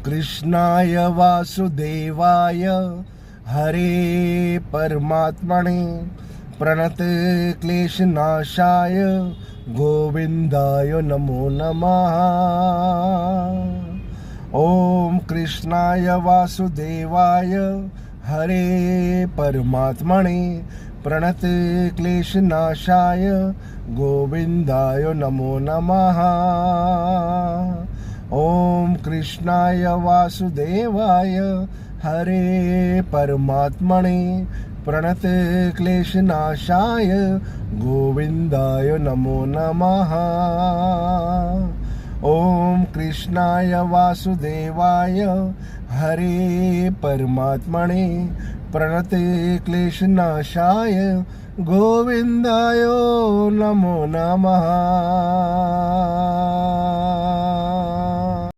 कृष्णाय वासुदेवाय हरे परमात्मने प्रणत क्लेशनाशाय गोविंदाय नमो नमः। ओम कृष्णाय वासुदेवाय हरे परमात्मने प्रणत क्लेशनाशाय गोविंदाय नमो नमः। ओम कृष्णाय वासुदेवाय हरे परमात्मने प्रणत क्लेशनाशाय गोविंदाय नमो नमः। ओम कृष्णाय वासुदेवाय हरे परमात्मने प्रणत क्लेशनाशाय गोविंदाय नमो नमः।